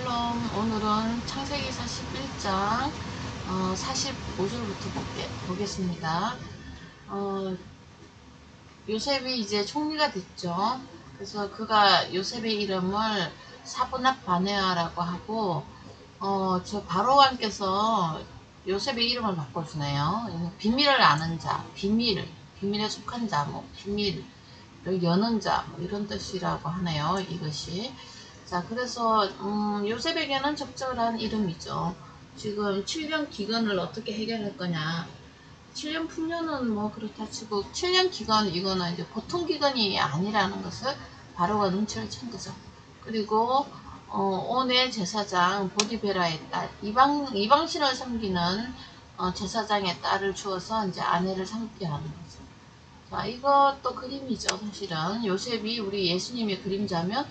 샬롬. 오늘은 창세기 41장 45절부터 보겠습니다. 요셉이 이제 총리가 됐죠. 그래서 그가 요셉의 이름을 사브낫 바네아라고 하고 저 바로왕께서 요셉의 이름을 바꿔주네요. 비밀을 아는 자, 비밀에 속한 자, 비밀을 여는 자, 이런 뜻이라고 하네요. 이것이. 자, 그래서 요셉에게는 적절한 이름이죠. 지금 7년 기간을 어떻게 해결할 거냐. 7년 풍년은 뭐 그렇다 치고 7년 기간, 이거는 이제 보통 기간이 아니라는 것을 바로가 눈치를 챈 거죠. 그리고 온의 제사장 보디베라의 딸, 이방신을 섬기는 제사장의 딸을 주어서 이제 아내를 삼게 하는 거죠. 자, 이것도 그림이죠. 사실은 요셉이 우리 예수님의 그림자면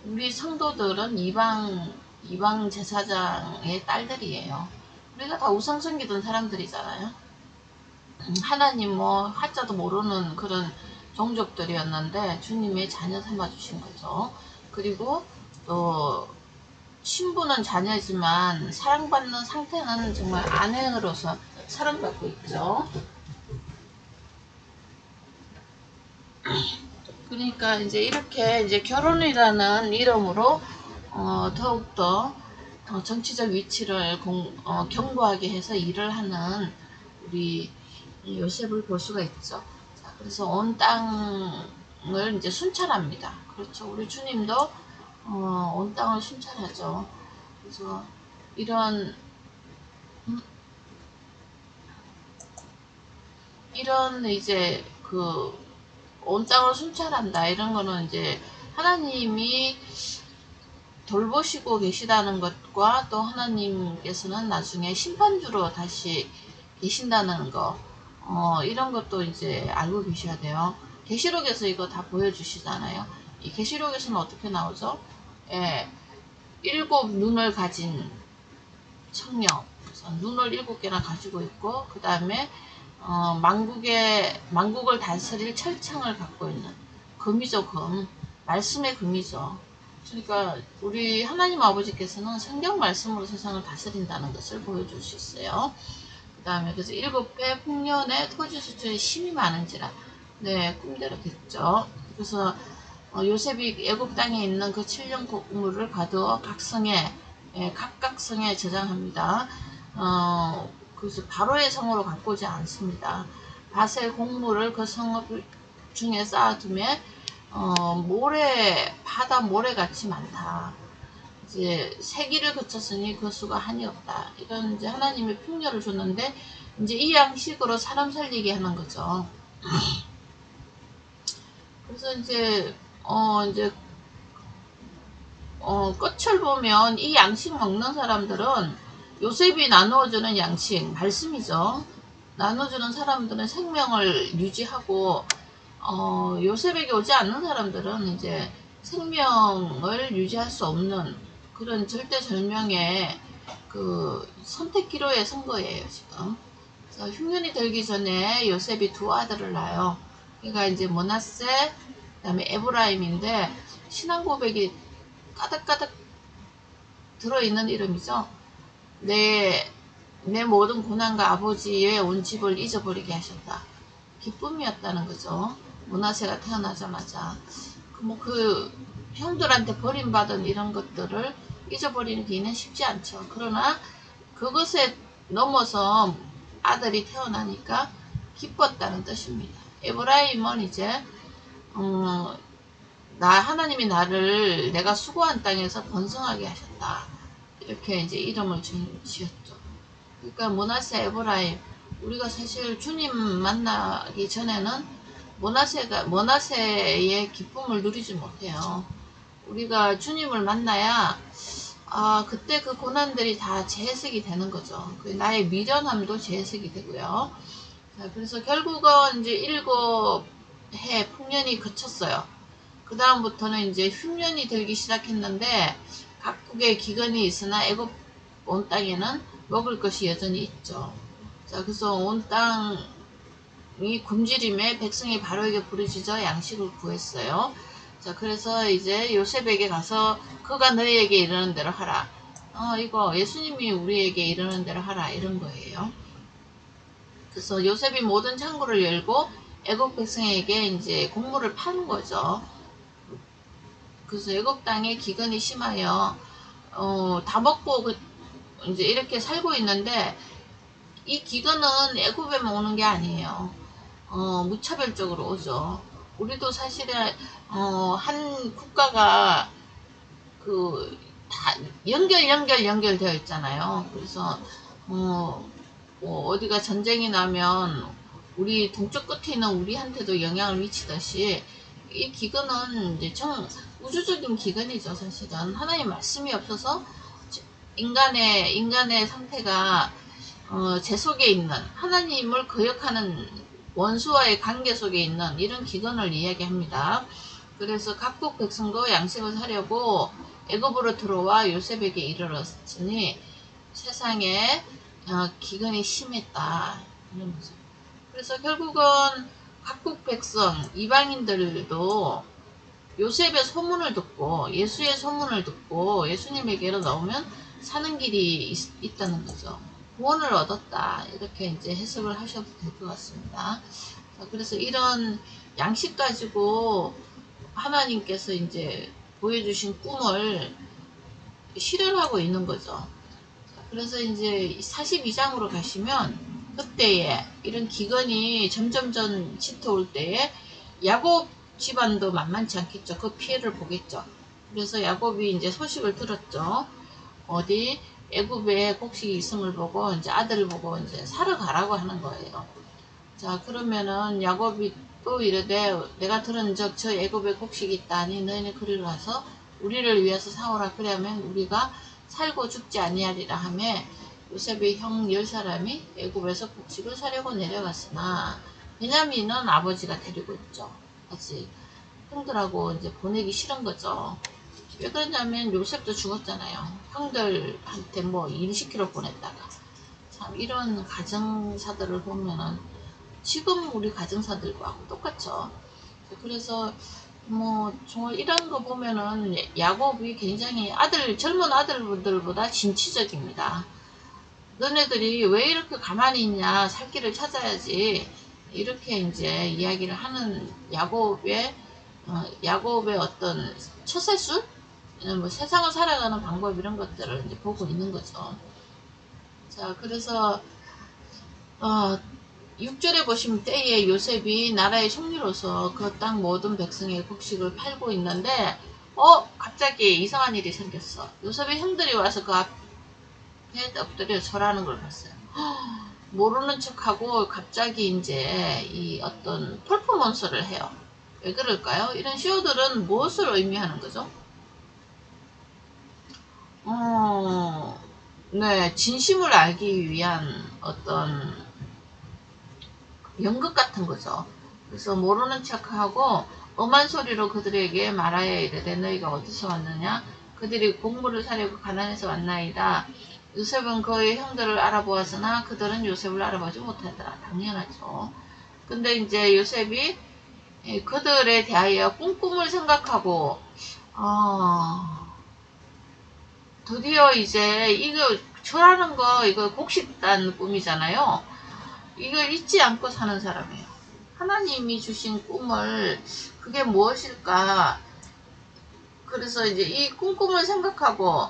우리 성도들은 이방 제사장의 딸들이에요. 우리가 다 우상 섬기던 사람들이잖아요. 하나님 한자도 모르는 그런 종족들이었는데 주님의 자녀 삼아 주신 거죠. 그리고 또 신부는 자녀지만 사랑받는 상태는 정말 아내로서 사랑받고 있죠. 그러니까 이제 이렇게 이제 결혼이라는 이름으로 더욱더 정치적 위치를 견고하게 해서 일을 하는 우리 요셉을 볼 수가 있죠. 자, 그래서 온 땅을 이제 순찰합니다. 그렇죠. 우리 주님도 온 땅을 순찰하죠. 그래서 이런 이제 온 땅을 순찰한다. 이런 거는 이제 하나님이 돌보시고 계시다는 것과 또 하나님께서는 나중에 심판주로 다시 계신다는 거, 이런 것도 이제 알고 계셔야 돼요. 계시록에서 이거 다 보여주시잖아요. 이 계시록에서는 어떻게 나오죠? 예, 7 눈을 가진 청년, 그래서 눈을 7개나 가지고 있고, 그 다음에 만국을 다스릴 철창을 갖고 있는 금이죠. 금, 말씀의 금이죠. 그러니까 우리 하나님 아버지께서는 성경 말씀으로 세상을 다스린다는 것을 보여줄 수 있어요. 그 다음에 그래서 7배 풍년에 토지수초에 힘이 많은지라, 네, 꿈대로 됐죠. 그래서 요셉이 애굽 땅에 있는 그 7년 곡물을 가두어 각각 성에 저장합니다. 그래서 바로의 성으로 갖고 오지 않습니다. 밭의 곡물을 그 성 중에 쌓아두매 바다 모래같이 많다. 이제 세기를 거쳤으니 그 수가 한이 없다. 이런 이제 하나님의 풍요를 줬는데 이제 이 양식으로 사람 살리게 하는 거죠. 그래서 이제 끝을 보면 이 양식 먹는 사람들은 요셉이 나누어주는 양식, 말씀이죠. 나눠주는 사람들은 생명을 유지하고 요셉에게 오지 않는 사람들은 이제 생명을 유지할 수 없는 그런 절대절명의 그 선택기로에 선 거예요, 지금. 그래서 흉년이 들기 전에 요셉이 2 아들을 낳아요. 그러니까 이제 므낫세, 그 다음에 에브라임인데 신앙 고백이 가득가득 들어있는 이름이죠. 내 모든 고난과 아버지의 온 집을 잊어버리게 하셨다. 기쁨이었다는 거죠. 므낫세가 태어나자마자 그 형들한테 버림받은 이런 것들을 잊어버리기는 쉽지 않죠. 그러나 그것에 넘어서 아들이 태어나니까 기뻤다는 뜻입니다. 에브라임은 이제 하나님이 나를 내가 수고한 땅에서 번성하게 하셨다. 이렇게 이제 이름을 지었죠. 그러니까 므낫세, 에브라임, 우리가 사실 주님 만나기 전에는 므낫세의 기쁨을 누리지 못해요. 우리가 주님을 만나야 그때 그 고난들이 다 재해석이 되는 거죠. 나의 미련함도 재해석이 되고요. 자, 그래서 결국은 이제 7해 풍년이 그쳤어요. 그 다음부터는 이제 흉년이 들기 시작했는데 각국의 기근이 있으나 애굽 온 땅에는 먹을 것이 여전히 있죠. 자, 그래서 온 땅이 굶주림에 백성이 바로에게 부르짖어 양식을 구했어요. 자, 그래서 이제 요셉에게 가서 그가 너희에게 이르는 대로 하라. 이거 예수님이 우리에게 이러는 대로 하라 이런 거예요. 그래서 요셉이 모든 창고를 열고 애국 백성에게 이제 곡물을 파는 거죠. 그래서 애국 땅에 기근이 심하여 다 먹고 이제 이렇게 살고 있는데 이 기근은 애굽에만 오는 게 아니에요. 무차별적으로 오죠. 우리도 사실은 한 국가가 다 연결되어 있잖아요. 그래서 어디가 전쟁이 나면 우리 동쪽 끝에 있는 우리한테도 영향을 미치듯이 이 기근은 이제 우주적인 기근이죠. 사실은 하나님 말씀이 없어서 인간의 상태가 제 속에 있는 하나님을 거역하는 원수와의 관계 속에 있는 이런 기근을 이야기합니다. 그래서 각국 백성도 양식을 사려고 애굽으로 들어와 요셉에게 이르렀으니 세상에 기근이 심했다. 이런 거죠. 그래서 결국은 각국 백성 이방인들도 요셉의 소문을 듣고 예수의 소문을 듣고 예수님에게로 나오면 사는 길이 있다는 거죠. 구원을 얻었다. 이렇게 이제 해석을 하셔도 될 것 같습니다. 그래서 이런 양식 가지고 하나님께서 이제 보여주신 꿈을 실현하고 있는 거죠. 그래서 이제 42장으로 가시면 그때에 이런 기근이 점점점 짙어올 때에 야곱 집안도 만만치 않겠죠. 그 피해를 보겠죠. 그래서 야곱이 이제 소식을 들었죠. 어디 애굽에 곡식이 있음을 보고 이제 아들을 보고 이제 사러 가라고 하는 거예요. 자, 그러면은 야곱이 또 이르되 내가 들은 적 저 애굽에 곡식이 있다니 너희는 그리로 가서 우리를 위해서 사오라. 그러면 우리가 살고 죽지 아니하리라 하며 요셉의 형 10사람이 애굽에서 곡식을 사려고 내려갔으나 베냐민은 아버지가 데리고 있죠. 같이 형들하고 이제 보내기 싫은 거죠. 왜 그러냐면 요셉도 죽었잖아요. 형들한테 뭐 일 시키러 보냈다가. 참 이런 가정사들을 보면은 지금 우리 가정사들과 똑같죠. 그래서 뭐 정말 이런 거 보면은 야곱이 굉장히 젊은 아들들보다 진취적입니다. 너네들이 왜 이렇게 가만히 있냐, 살 길을 찾아야지, 이렇게 이제 이야기를 하는 야곱의 어떤 처세술, 뭐 세상을 살아가는 방법 이런 것들을 이제 보고 있는 거죠. 자, 그래서 6절에 보시면 때에 요셉이 나라의 총리로서 그 땅 모든 백성의 곡식을 팔고 있는데 갑자기 이상한 일이 생겼어. 요셉의 형들이 와서 그 앞에 엎드려 절하는 걸 봤어요. 모르는 척하고 갑자기 이제 이 어떤 퍼포먼스를 해요. 왜 그럴까요? 이런 쇼들은 무엇을 의미하는 거죠? 네, 진심을 알기 위한 어떤 연극 같은 거죠. 그래서 모르는 척하고 엄한 소리로 그들에게 말하여 이르되 너희가 어디서 왔느냐? 그들이 곡물을 사려고 가난해서 왔나이다. 요셉은 그의 형들을 알아보았으나 그들은 요셉을 알아보지 못하더라. 당연하죠. 근데 이제 요셉이 그들에 대하여 꿈을 생각하고 드디어 이제 이거 절하는 거 이거 곡식단 꿈이잖아요. 이걸 잊지 않고 사는 사람이에요. 하나님이 주신 꿈을 그게 무엇일까? 그래서 이제 이 꿈을 생각하고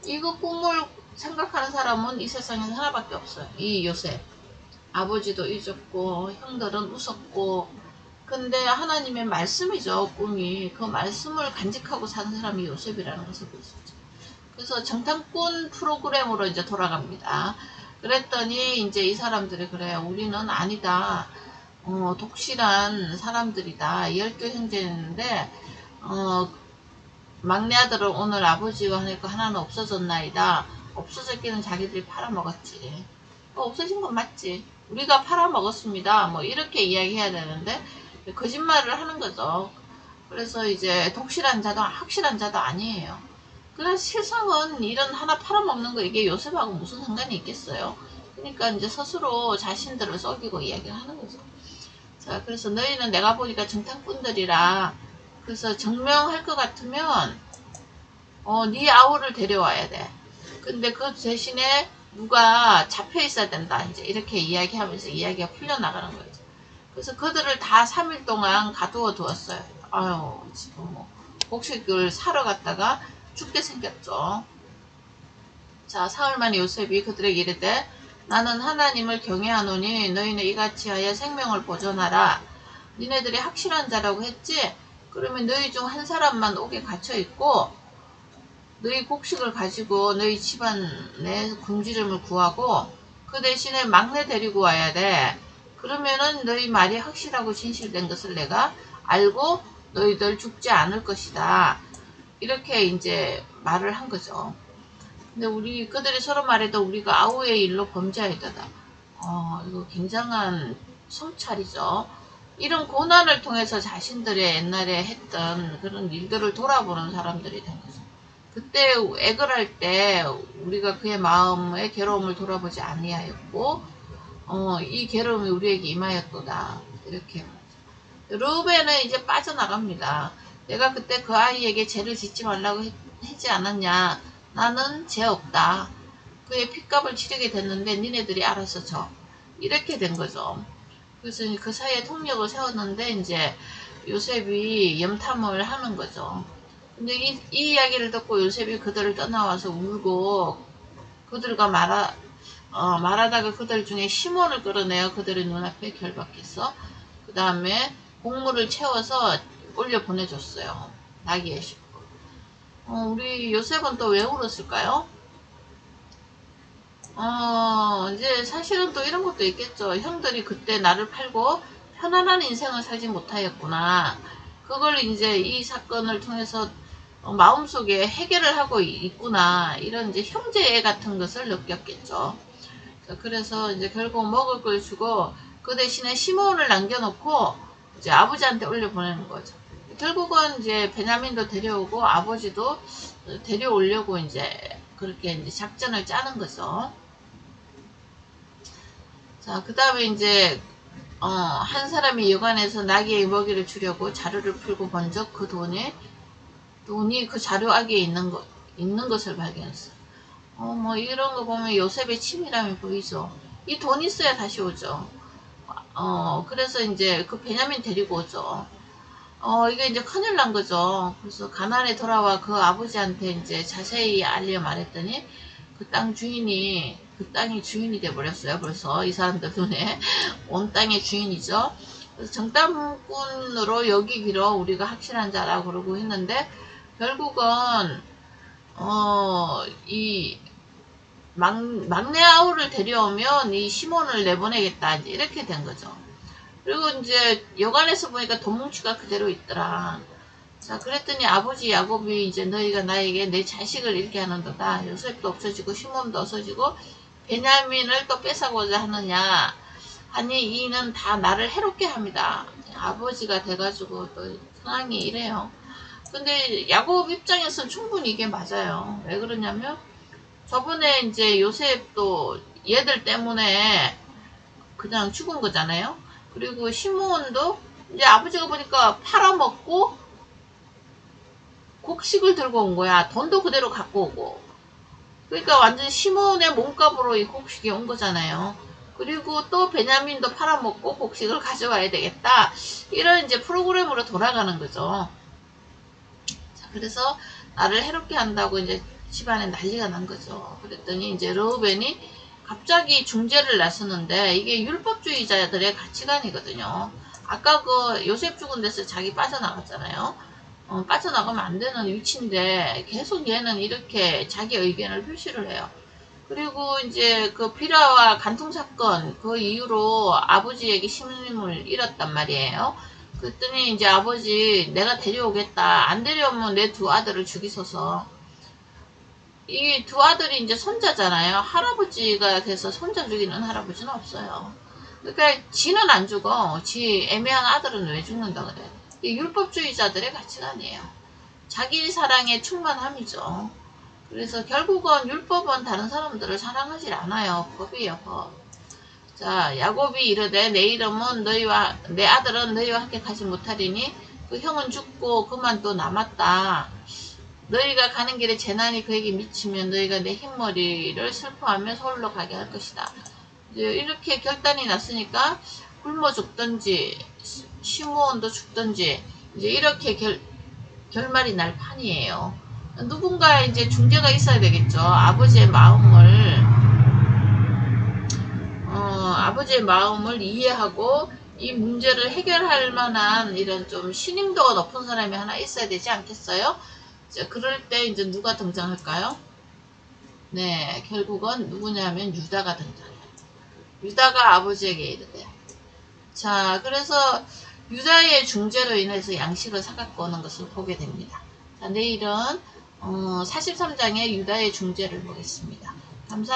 이거 꿈을 생각하는 사람은 이 세상에 하나밖에 없어요. 이 요셉. 아버지도 잊었고 형들은 웃었고 근데 하나님의 말씀이죠. 꿈이. 그 말씀을 간직하고 사는 사람이 요셉이라는 것을 볼 수 있죠. 그래서 정탐꾼 프로그램으로 이제 돌아갑니다. 그랬더니 이제 이 사람들이 그래요. 우리는 아니다. 독실한 사람들이다. 12형제였는데 막내 아들은 오늘 아버지와 하니까 하나는 없어졌나이다. 없어졌기는 자기들이 팔아먹었지. 없어진 건 맞지. 우리가 팔아먹었습니다. 뭐 이렇게 이야기해야 되는데 거짓말을 하는 거죠. 그래서 이제 독실한 자도 확실한 자도 아니에요. 그래서 세상은 이런 하나 팔아먹는 거 이게 요셉하고 무슨 상관이 있겠어요. 그러니까 이제 스스로 자신들을 속이고 이야기를 하는 거죠. 자, 그래서 너희는 내가 보니까 정탐꾼들이라 그래서 증명할 것 같으면 네 아우를 데려와야 돼. 근데 그 대신에 누가 잡혀 있어야 된다. 이제 이렇게 이야기하면서 이야기가 풀려나가는 거죠. 그래서 그들을 다 3일 동안 가두어 두었어요. 아유, 지금 뭐, 곡식을 사러 갔다가 죽게 생겼죠. 자, 사흘 만에 요셉이 그들에게 이르되 나는 하나님을 경외하노니 너희는 이같이 하여 생명을 보존하라. 니네들이 확실한 자라고 했지? 그러면 너희 중 한 사람만 옥에 갇혀 있고 너희 곡식을 가지고 너희 집안에 굶주림을 구하고 그 대신에 막내 데리고 와야 돼. 그러면은 너희 말이 확실하고 진실된 것을 내가 알고 너희들 죽지 않을 것이다. 이렇게 이제 말을 한 거죠. 근데 그들이 서로 말해도 우리가 아우의 일로 범죄하였다. 이거 굉장한 성찰이죠. 이런 고난을 통해서 자신들의 옛날에 했던 그런 일들을 돌아보는 사람들이 된 거죠. 그때 액을 할 때 우리가 그의 마음의 괴로움을 돌아보지 아니하였고 이 괴로움이 우리에게 임하였도다. 이렇게 르우벤은 이제 빠져나갑니다. 내가 그때 그 아이에게 죄를 짓지 말라고 하지 않았냐. 나는 죄 없다. 그의 핏값을 치르게 됐는데 니네들이 알아서 져. 이렇게 된 거죠. 그래서 그 사이에 통역을 세웠는데 이제 요셉이 염탐을 하는 거죠. 근데 이 이야기를 듣고 요셉이 그들을 떠나와서 울고 그들과 말하다가 그들 중에 시몬을 끌어내어 그들의 눈앞에 결박했어. 그 다음에 곡물을 채워서 올려 보내줬어요. 나귀에 싣고. 우리 요셉은 또 왜 울었을까요? 이제 사실은 또 이런 것도 있겠죠. 형들이 그때 나를 팔고 편안한 인생을 살지 못하였구나. 그걸 이제 이 사건을 통해서 마음속에 해결을 하고 있구나. 이런 이제 형제 같은 것을 느꼈겠죠. 그래서 이제 결국 먹을 걸 주고 그 대신에 시몬을 남겨놓고 이제 아버지한테 올려보내는 거죠. 결국은 이제 베냐민도 데려오고 아버지도 데려오려고 이제 그렇게 이제 작전을 짜는 거죠. 자, 그 다음에 이제 한 사람이 여관에서 나귀의 먹이를 주려고 자루를 풀고 본적 그 돈이 그 자루 아기에 있는 것을 발견했어. 뭐 이런 거 보면 요셉의 치밀함이 보이죠. 이 돈 있어야 다시 오죠. 그래서 이제 그 베냐민 데리고 오죠. 이게 이제 큰일 난 거죠. 그래서 가나안에 돌아와 그 아버지한테 이제 자세히 알려 말했더니 그 땅이 주인이 돼 버렸어요. 벌써 이 사람들 눈에 온 땅의 주인이죠. 그래서 정탐꾼으로 여기기로 우리가 확실한 자라고 그러고 했는데 결국은 이 막내 아우를 데려오면 이 시몬을 내보내겠다 이렇게 된 거죠. 그리고 이제 여관에서 보니까 돈뭉치가 그대로 있더라. 자, 그랬더니 아버지 야곱이 이제 너희가 나에게 내 자식을 잃게 하는도다. 요셉도 없어지고 시몬도 없어지고 베냐민을 또 뺏어고자 하느냐 하니 이는 다 나를 해롭게 합니다. 아버지가 돼가지고 또 상황이 이래요. 근데 야곱 입장에서는 충분히 이게 맞아요. 왜 그러냐면 저번에 이제 요셉도 얘들 때문에 그냥 죽은 거잖아요. 그리고 시몬도 이제 아버지가 보니까 팔아먹고 곡식을 들고 온 거야. 돈도 그대로 갖고 오고. 그러니까 완전 시몬의 몸값으로 이 곡식이 온 거잖아요. 그리고 또 베냐민도 팔아먹고 곡식을 가져와야 되겠다. 이런 이제 프로그램으로 돌아가는 거죠. 자, 그래서 나를 해롭게 한다고 이제 집안에 난리가 난 거죠. 그랬더니 이제 르우벤이 갑자기 중재를 나서는데 이게 율법주의자들의 가치관이거든요. 아까 그 요셉 죽은 데서 자기 빠져나갔잖아요. 빠져나가면 안 되는 위치인데 계속 얘는 이렇게 자기 의견을 표시를 해요. 그리고 이제 그 비라와 간통 사건 그 이후로 아버지에게 신임을 잃었단 말이에요. 그랬더니 이제 아버지 내가 데려오겠다. 안 데려오면 내 두 아들을 죽이소서. 이 두 아들이 이제 손자잖아요. 할아버지가 돼서 손자 죽이는 할아버지는 없어요. 그러니까 지는 안 죽어. 지 애매한 아들은 왜 죽는다 그래. 이 율법주의자들의 가치관이에요. 자기 사랑의 충만함이죠. 그래서 결국은 율법은 다른 사람들을 사랑하지 않아요. 법이에요, 법. 자, 야곱이 이르되 내 이름은 내 아들은 너희와 함께 가지 못하리니 그 형은 죽고 그만 또 남았다. 너희가 가는 길에 재난이 그에게 미치면 너희가 내 흰머리를 슬퍼하며 서울로 가게 할 것이다. 이제 이렇게 결단이 났으니까 굶어 죽든지 시므온도 죽든지 이제 이렇게 결말이 날 판이에요. 누군가 이제 중재가 있어야 되겠죠. 아버지의 마음을 이해하고 이 문제를 해결할 만한 이런 좀 신임도가 높은 사람이 하나 있어야 되지 않겠어요? 자, 그럴 때 이제 누가 등장할까요? 네, 결국은 누구냐면 유다가 등장해요. 유다가 아버지에게 이르대요. 자, 그래서 유다의 중재로 인해서 양식을 사갖고 오는 것을 보게 됩니다. 자, 내일은 43장의 유다의 중재를 보겠습니다. 감사합니다.